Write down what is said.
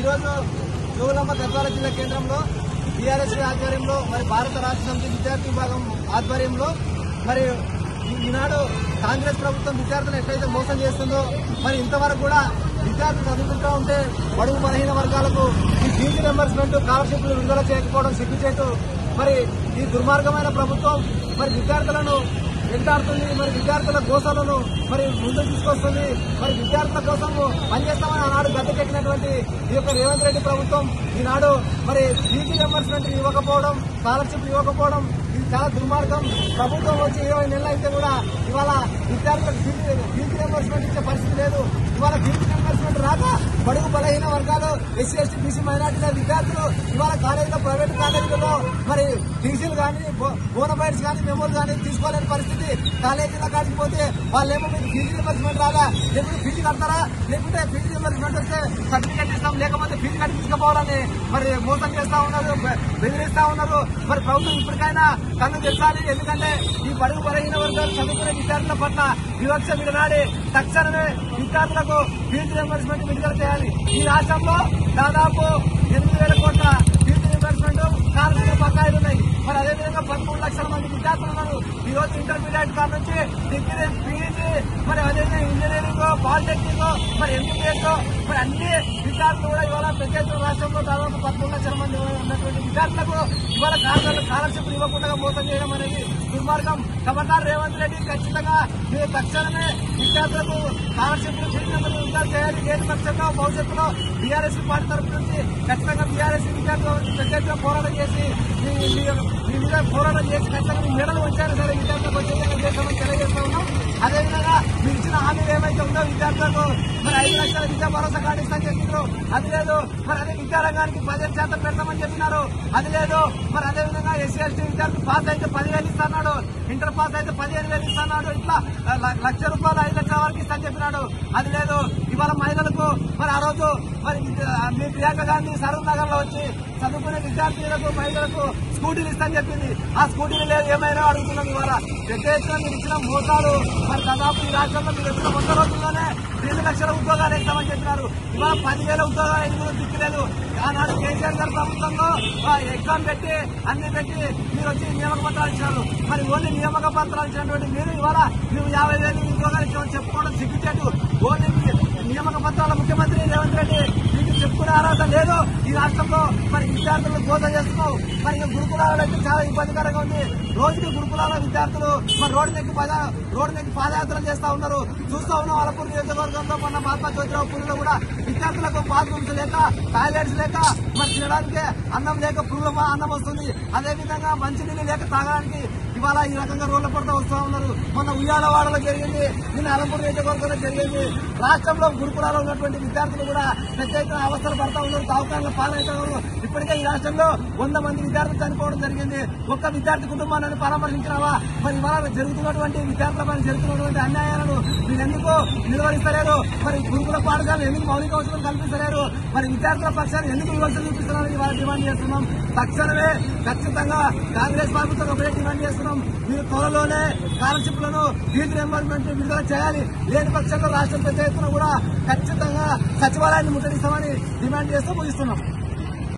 ఈరోజు జోగులాంబ గద్వాల జిల్లా కేంద్రంలో టీఆర్ఎస్ ఆధ్వర్యంలో మరి భారత రాష్ట్ర సమితి విద్యార్థి విభాగం ఆధ్వర్యంలో మరి ఈనాడు కాంగ్రెస్ ప్రభుత్వం విద్యార్థులను ఎట్లయితే మోసం చేస్తుందో మరి ఇంతవరకు కూడా విద్యార్థులు చదువుకుంటూ ఉంటే బడుగు బలహీన వర్గాలకు ఈ ఫీజు రియంబర్స్మెంట్ స్కాలర్షిప్లు విడుదల చేయకపోవడం సిగ్గుచేటు. మరి ఈ దుర్మార్గమైన ప్రభుత్వం మరి విద్యార్థులను వెంటాడుతుంది, మరి విద్యార్థుల గోసాలను మరి ముందుకు తీసుకొస్తుంది. మరి విద్యార్థుల కోసం పనిచేస్తామని ఆనాడు గద్దెకెక్కినటువంటి ఈ యొక్క రేవంత్ రెడ్డి ప్రభుత్వం ఈనాడు మరి ఫీజు రియంబర్స్మెంట్ ఇవ్వకపోవడం, స్కాలర్షిప్ ఇవ్వకపోవడం ఇది చాలా దుర్మార్గం. ప్రభుత్వం వచ్చి 20 నెలలు అయితే కూడా ఇవాళ విద్యార్థులకు ఫీజు రియంబర్స్మెంట్ ఇచ్చే పరిస్థితి లేదు. ఇవాళ ఫీజు రియంబర్స్మెంట్ రాక బడుగు బలహీన వర్గాలు ఎస్సీ ఎస్టీ బీసీ మైనార్టీల విద్యార్థులు ఇవాళ కాలేజీలో ప్రైవేట్ కాలేజీలలో మరి టీసీలు కానీ బోనఫైడ్స్ కానీ మెమోలు కానీ తీసుకోలేని పరిస్థితి. కాలేజీలో కాడికి పోతే వాళ్ళేమో మీకు ఫీజు రియంబర్స్మెంట్ రాదా, లేకపోతే ఫీజు కడతారా, లేకపోతే ఫీజు రియంబర్స్మెంట్ వస్తే సర్టిఫికేట్ ఇస్తాం, లేకపోతే ఫీజు కట్టి తీసుకుపోవాలని మరి మోసం చేస్తా ఉన్నారు, బెదిరిస్తా ఉన్నారు. మరి ప్రభుత్వం ఇప్పటికైనా కన్ను తెచ్చాలి. ఎందుకంటే ఈ బడుగు బలహీన వర్గాలు చదువుకునే విద్యార్థుల పట్ల వివక్ష విడనాడి తక్షణమే విద్యార్థులకు ఫీజు రియంబర్స్మెంట్ విడుదల చేయాలి. ఈ రాష్ట్రంలో దాదాపు 8,000 కోట్ల ఫీజు రియంబర్స్మెంట్ స్కాలర్షిప్ బకాయిలు ఉన్నాయి. మరి అదేవిధంగా 13 లక్షల మంది విద్యార్థులు ఉన్నారు. ఈ రోజు ఇంటర్మీడియట్ కాడ నుంచి డిగ్రీ, పీజీ, మరి అదేవిధంగా ఇంజనీరింగ్, పాలిటెక్నిక్, మరి ఎంబీబీఎస్, మరి అన్ని విద్యార్థులు కూడా ఇవాళ పెద్ద రాష్ట్రంలో దాదాపు 13 లక్షల మంది ఉన్నటువంటి విద్యార్థులకు ఇవాళ స్కాలర్షిప్ ఇవ్వకుండా మోసం చేయడం అనేది దుర్మార్గం. కమర్దార్ రేవంత్ రెడ్డి ఖచ్చితంగా మీరు తక్షణమే విద్యార్థులకు స్కాలర్షిప్లు విడుదల చేయాలి. లేని పక్షంలో భవిష్యత్తులో బీఆర్ఎస్ పార్టీ తరఫు నుంచి ఖచ్చితంగా బీఆర్ఎస్ విద్యార్థులు పెద్ద ఎత్తున పోరాటం చేసి మీ మీద పోరాటం చేసి ఖచ్చితంగా మీ మెడలు వచ్చారు సరే విద్యార్థులకు వచ్చే చేస్తామని తెలియజేస్తా ఉన్నాం. అదేవిధంగా మీరు ఇచ్చిన హామీలు ఏమైతే ఉందో విద్యార్థులకు మరి 5 లక్షల విద్యా భరోసా కార్డు ఇస్తామని చెప్పినారు, అది లేదు. మరి అదే విద్యారంగానికి 15% పెడతామని చెప్పినారు, అది లేదు. మరి అదేవిధంగా ఎస్సీ ఎస్టీ విద్యార్థులు పాస్ అయితే 10,000 ఇస్తున్నాడు, ఇంటర్ పాస్ అయితే 15,000 ఇస్తున్నాడు, ఇట్లా ₹1,00,000 5 లక్షల వరకు ఇస్తామని చెప్పినాడు, అది లేదు. ఇవాళ మహిళలకు మరి ఆ రోజు మరి మీ ప్రియాంక గాంధీ సరూర్ నగర్ లో వచ్చి చదువుకునే విద్యార్థులకు మహిళలకు స్కూటీలు ఇస్తామని చెప్పింది. ఆ స్కూటీలు లేదు, ఏమైనా అడుగుతున్నాం. ఇవాళ పెద్ద ఎత్తున మీరు ఇచ్చిన మోసాలు మరి దాదాపు ఈ రాష్ట్రంలో మీరు వచ్చిన 100 రోజుల్లోనే 2 లక్షల ఉద్యోగాలు ఇస్తామని చెప్పినారు. ఇవాళ 10,000 ఉద్యోగాలు ఎందుకు దిక్కులేదు. ఆనాడు కేసీఆర్ గారి ప్రభుత్వంలో ఎగ్జామ్ పెట్టి అన్ని పెట్టి మీరు వచ్చి నియామక పత్రాలు ఇచ్చినారు. మరి ఓన్లీ నియామక పత్రాలు ఇచ్చినటువంటి మీరు ఇవాళ మేము 50,000 ఉద్యోగాలు ఇచ్చామని చెప్పుకోవడం సిగ్గుచేటు. ఓన్లీ నియామక పత్రాల ముఖ్యమంత్రి రేవంత్ రెడ్డి మీకు చెప్పుకునే అర్హత లేదు. ఈ రాష్ట్రంలో మరి విద్యార్థులను బోధ చేస్తున్నావు. మరి గురుకులాలు అయితే చాలా ఇబ్బందికరంగా ఉంది. రోజుకి గురుకులాల విద్యార్థులు మరి రోడ్డు నెక్కి పాదయాత్రలు చేస్తా ఉన్నారు. చూస్తా ఉన్నాం. అలపూర్ నియోజకవర్గంలో మొన్న మహాత్మా జ్యోతిరావు పూరిలో కూడా విద్యార్థులకు బాత్రూమ్స్ లేక, టాయిలెట్స్ లేక, మరి తినడానికి అన్నం లేక పురుగుల అన్నం వస్తుంది. అదేవిధంగా మంచినీళ్ళు లేక తాగడానికి ఇవాళ ఈ రకంగా రోడ్ల పడుతూ వస్తూ ఉన్నారు. మొన్న ఉయ్యాలవాడలో జరిగింది, నిన్న అలపూర్ నియోజకవర్గంలో జరిగింది. రాష్ట్రంలో గురుకులాలో ఉన్నటువంటి విద్యార్థులు కూడా పెద్ద ఎత్తున అవస్థలు పడతా ఉన్నారు, తావుకారుల పాలవుతున్నారు. ఇప్పటికే ఈ రాష్ట్రంలో 100 మంది విద్యార్థులు చనిపోవడం జరిగింది. ఒక్క విద్యార్థి కుటుంబాన్ని పరామర్శించినావా? మరి ఇవాళ జరుగుతున్నటువంటి విద్యార్థుల పైన జరుగుతున్నటువంటి అన్యాయాలను మీరు ఎందుకు నిర్వహిస్తలేరు? మరి గురుకుల పాఠశాలలు ఎందుకు మౌలిక అవసరం కల్పిస్తలేరు? మరి విద్యార్థుల పక్షాన్ని ఎందుకు వివక్ష చూపిస్తున్నారని ఇవాళ డిమాండ్ చేస్తున్నాం. తక్షణమే ఖచ్చితంగా కాంగ్రెస్ ప్రభుత్వం ఒకటే డిమాండ్ చేస్తున్నాం. మీరు త్వరలోనే స్కాలర్షిప్లను ఫీజు రియంబర్స్మెంట్ విడుదల చేయాలి. లేని పక్షంలో రాష్ట్రం పెద్ద ఎత్తున కూడా ఖచ్చితంగా సచివాలయాన్ని ముట్టడిస్తామని డిమాండ్ చేస్తూ ముగిస్తున్నాం.